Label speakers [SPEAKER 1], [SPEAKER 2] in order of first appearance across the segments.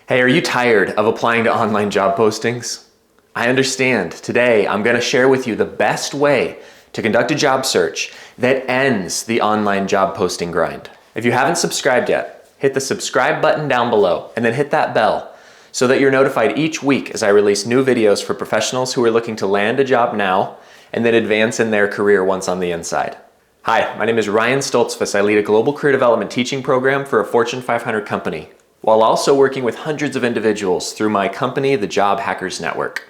[SPEAKER 1] Hey, are you tired of applying to online job postings? I understand. Today, I'm going to share with you the best way to conduct a job search that ends the online job posting grind. If you haven't subscribed yet, hit the subscribe button down below and then hit that bell so that you're notified each week as I release new videos for professionals who are looking to land a job now and then advance in their career once on the inside. Hi, my name is Ryan Stoltzfus. I lead a global career development teaching program for a Fortune 500 company, while also working with hundreds of individuals through my company, the Job Hackers Network.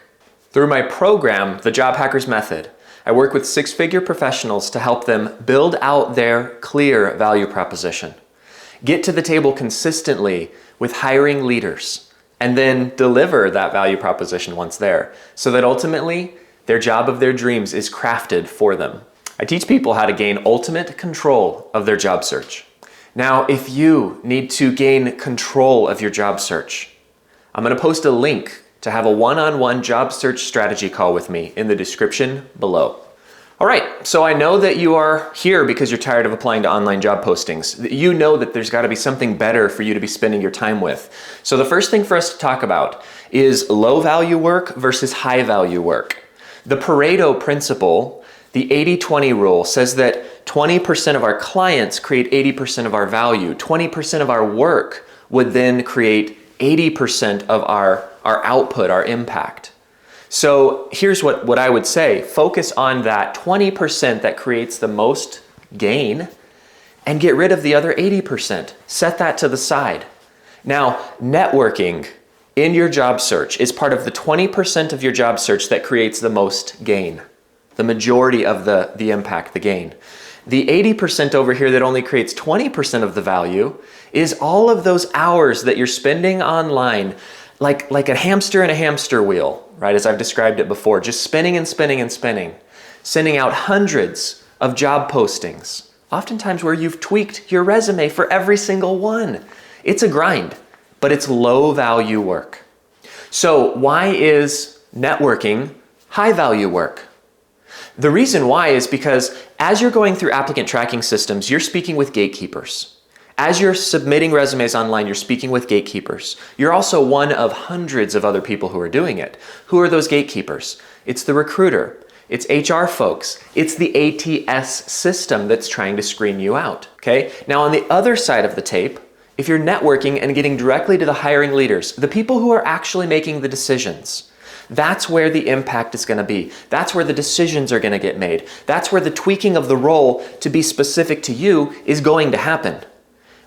[SPEAKER 1] Through my program, the Job Hackers Method, I work with six-figure professionals to help them build out their clear value proposition, get to the table consistently with hiring leaders, and then deliver that value proposition once there, so that ultimately their job of their dreams is crafted for them. I teach people how to gain ultimate control of their job search. Now, if you need to gain control of your job search, I'm going to post a link to have a one-on-one job search strategy call with me in the description below. All right, so I know that you are here because you're tired of applying to online job postings. You know that there's got to be something better for you to be spending your time with. So the first thing for us to talk about is low-value work versus high-value work. The Pareto principle, the 80-20 rule, says that 20% of our clients create 80% of our value. 20% of our work would then create 80% of our output, our impact. So here's what I would say. Focus on that 20% that creates the most gain and get rid of the other 80%. Set that to the side. Now, networking in your job search is part of the 20% of your job search that creates the most gain, the majority of the impact, the gain. The 80% over here that only creates 20% of the value is all of those hours that you're spending online, like a hamster in a hamster wheel, right? As I've described it before, just spinning and spinning and spinning, sending out hundreds of job postings, oftentimes where you've tweaked your resume for every single one. It's a grind, but it's low value work. So why is networking high value work? The reason why is because as you're going through applicant tracking systems, you're speaking with gatekeepers. As you're submitting resumes online, you're speaking with gatekeepers. You're also one of hundreds of other people who are doing it. Who are those gatekeepers? It's the recruiter. It's HR folks. It's the ATS system that's trying to screen you out, okay? Now on the other side of the tape, if you're networking and getting directly to the hiring leaders, the people who are actually making the decisions, that's where the impact is going to be. That's where the decisions are going to get made. That's where the tweaking of the role to be specific to you is going to happen.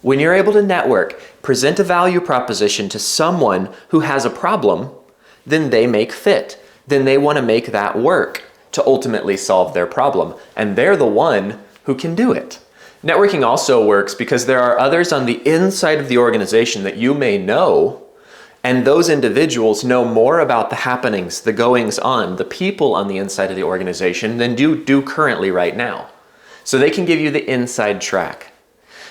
[SPEAKER 1] When you're able to network, present a value proposition to someone who has a problem, then they make fit. Then they want to make that work to ultimately solve their problem. And they're the one who can do it. Networking also works because there are others on the inside of the organization that you may know, and those individuals know more about the happenings, the goings on, the people on the inside of the organization than you do currently right now. So they can give you the inside track.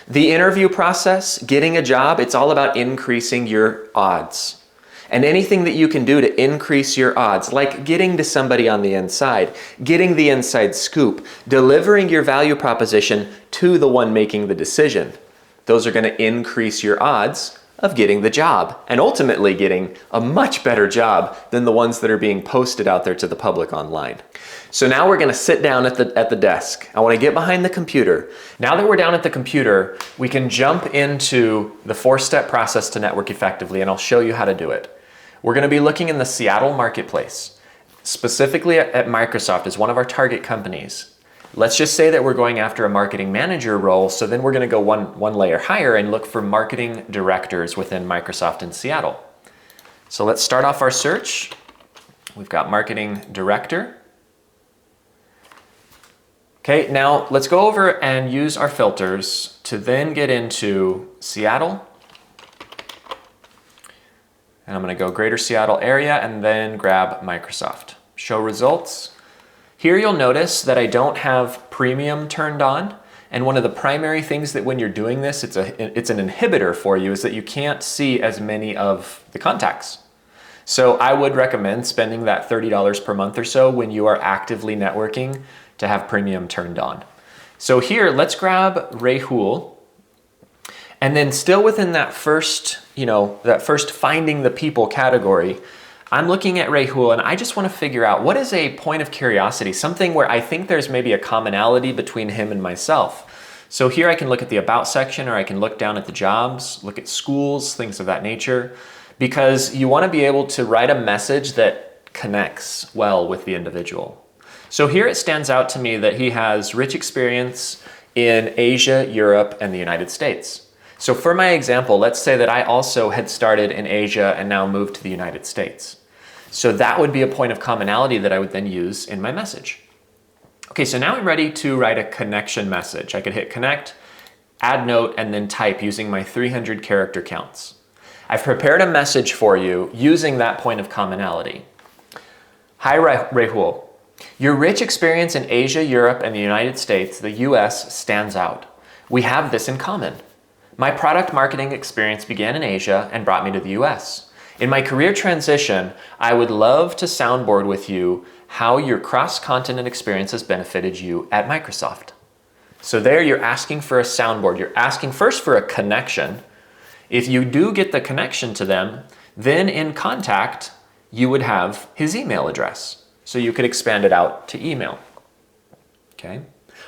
[SPEAKER 1] The interview process, getting a job, it's all about increasing your odds. And anything that you can do to increase your odds, like getting to somebody on the inside, getting the inside scoop, delivering your value proposition to the one making the decision, those are going to increase your odds of getting the job and ultimately getting a much better job than the ones that are being posted out there to the public online. So now we're going to sit down at the desk. I want to get behind the computer. Now that we're down at the computer, we can jump into the 4-step process to network effectively, and I'll show you how to do it. We're going to be looking in the Seattle marketplace, specifically at Microsoft as one of our target companies. Let's just say that we're going after a marketing manager role, so then we're going to go one layer higher and look for marketing directors within Microsoft in Seattle. So let's start off our search. We've got marketing director. Okay, now let's go over and use our filters to then get into Seattle. And I'm going to go Greater Seattle area and then grab Microsoft. Show results. Here you'll notice that I don't have premium turned on. And one of the primary things that when you're doing this, it's an inhibitor for you, is that you can't see as many of the contacts. So I would recommend spending that $30 per month or so when you are actively networking to have premium turned on. So here, let's grab Rahul. And then still within that first, that first finding the people category, I'm looking at Rahul and I just want to figure out what is a point of curiosity, something where I think there's maybe a commonality between him and myself. So here I can look at the about section, or I can look down at the jobs, look at schools, things of that nature, because you want to be able to write a message that connects well with the individual. So here it stands out to me that he has rich experience in Asia, Europe, and the United States. So for my example, let's say that I also had started in Asia and now moved to the United States. So that would be a point of commonality that I would then use in my message. Okay, so now I'm ready to write a connection message. I could hit connect, add note, and then type using my 300 character counts. I've prepared a message for you using that point of commonality. Hi, Rahul. Your rich experience in Asia, Europe, and the United States, the US, stands out. We have this in common. My product marketing experience began in Asia and brought me to the US. In my career transition, I would love to soundboard with you how your cross-continent experience has benefited you at Microsoft. So there you're asking for a soundboard. You're asking first for a connection. If you do get the connection to them, then in contact, you would have his email address. So you could expand it out to email. Okay?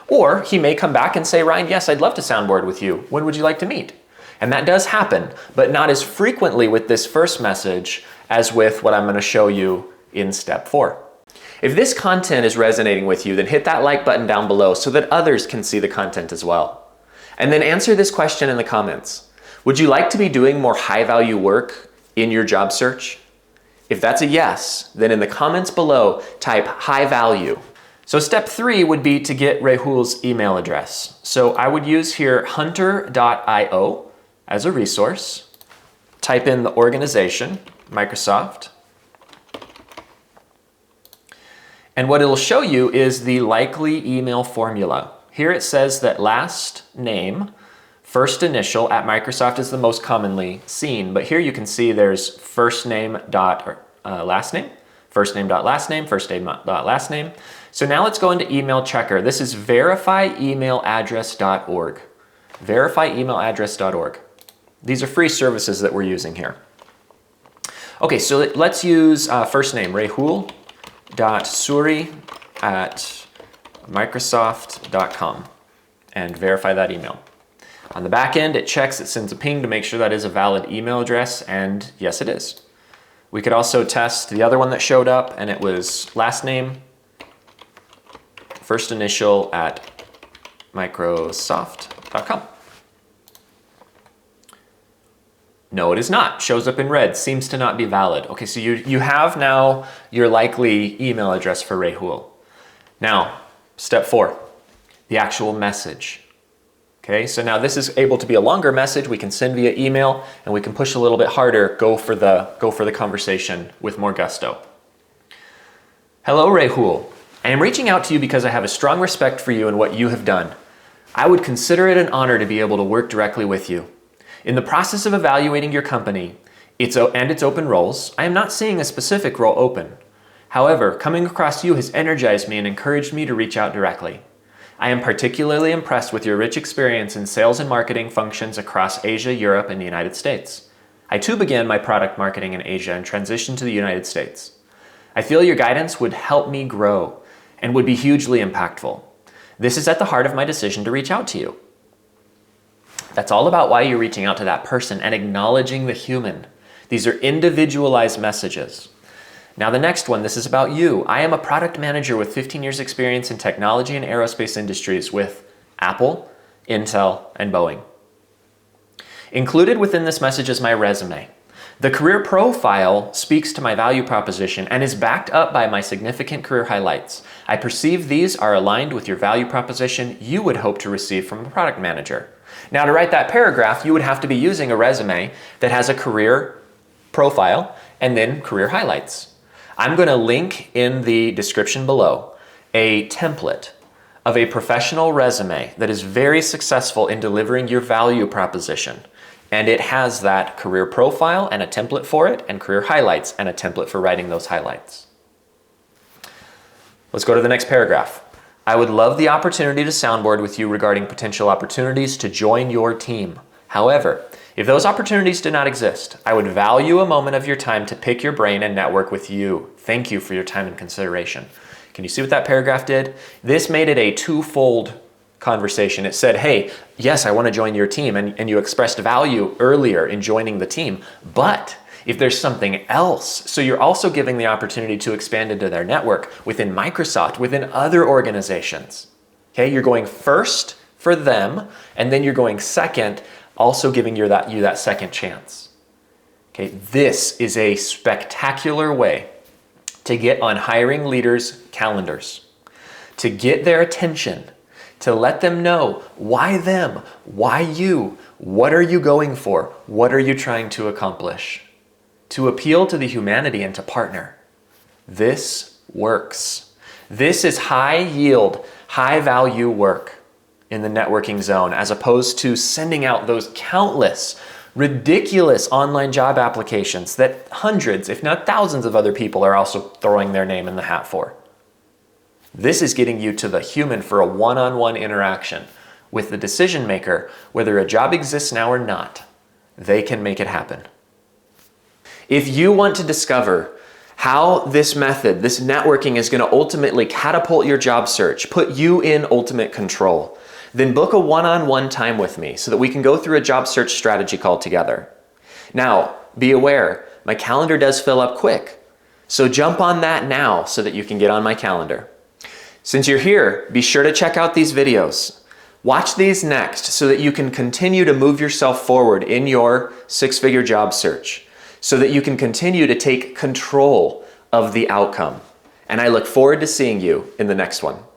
[SPEAKER 1] Or he may come back and say, Ryan, yes, I'd love to soundboard with you. When would you like to meet? And that does happen, but not as frequently with this first message as with what I'm going to show you in step 4. If this content is resonating with you, then hit that like button down below so that others can see the content as well. And then answer this question in the comments. Would you like to be doing more high-value work in your job search? If that's a yes, then in the comments below, type high value. So step 3 would be to get Rahul's email address. So I would use here hunter.io as a resource, type in the organization, Microsoft, and what it'll show you is the likely email formula. Here it says that last name, first initial at Microsoft is the most commonly seen, but here you can see there's first name dot last name, first name dot last name, first name dot last name. So now let's go into email checker. This is verifyemailadress.org, verifyemailadress.org. These are free services that we're using here. Okay, so let's use first name, rahul.suri@microsoft.com, and verify that email. On the back end, it checks, it sends a ping to make sure that is a valid email address, and yes, it is. We could also test the other one that showed up, and it was last name, first initial at Microsoft.com. No, it is not. Shows up in red. Seems to not be valid. Okay, so you have now your likely email address for Rahul. Now, step 4, the actual message. Okay, so now this is able to be a longer message. We can send via email, and we can push a little bit harder. Go for the conversation with more gusto. Hello, Rahul. I am reaching out to you because I have a strong respect for you and what you have done. I would consider it an honor to be able to work directly with you. In the process of evaluating your company and its open roles, I am not seeing a specific role open. However, coming across you has energized me and encouraged me to reach out directly. I am particularly impressed with your rich experience in sales and marketing functions across Asia, Europe, and the United States. I too began my product marketing in Asia and transitioned to the United States. I feel your guidance would help me grow and would be hugely impactful. This is at the heart of my decision to reach out to you. That's all about why you're reaching out to that person and acknowledging the human. These are individualized messages. Now the next one, this is about you. I am a product manager with 15 years experience in technology and aerospace industries with Apple, Intel, and Boeing. Included within this message is my resume. The career profile speaks to my value proposition and is backed up by my significant career highlights. I perceive these are aligned with your value proposition you would hope to receive from a product manager. Now to write that paragraph, you would have to be using a resume that has a career profile and then career highlights. I'm going to link in the description below a template of a professional resume that is very successful in delivering your value proposition. And it has that career profile and a template for it, and career highlights and a template for writing those highlights. Let's go to the next paragraph. I would love the opportunity to soundboard with you regarding potential opportunities to join your team. However, if those opportunities do not exist, I would value a moment of your time to pick your brain and network with you. Thank you for your time and consideration. Can you see what that paragraph did? This made it a twofold conversation. It said, hey, yes, I want to join your team, and you expressed value earlier in joining the team, but if there's something else, so you're also giving the opportunity to expand into their network within Microsoft, within other organizations. Okay, you're going first for them, and then you're going second, also giving you that second chance. Okay, this is a spectacular way to get on hiring leaders' calendars, to get their attention, to let them know why them, why you, what are you going for, what are you trying to accomplish, to appeal to the humanity and to partner. This works. This is high yield, high value work in the networking zone, as opposed to sending out those countless, ridiculous online job applications that hundreds, if not thousands of other people are also throwing their name in the hat for. This is getting you to the human for a one-on-one interaction with the decision maker, whether a job exists now or not. They can make it happen. If you want to discover how this method, this networking, is going to ultimately catapult your job search, put you in ultimate control, then book a one-on-one time with me so that we can go through a job search strategy call together. Now, be aware, my calendar does fill up quick. So jump on that now so that you can get on my calendar. Since you're here, be sure to check out these videos. Watch these next so that you can continue to move yourself forward in your six-figure job search, so that you can continue to take control of the outcome. And I look forward to seeing you in the next one.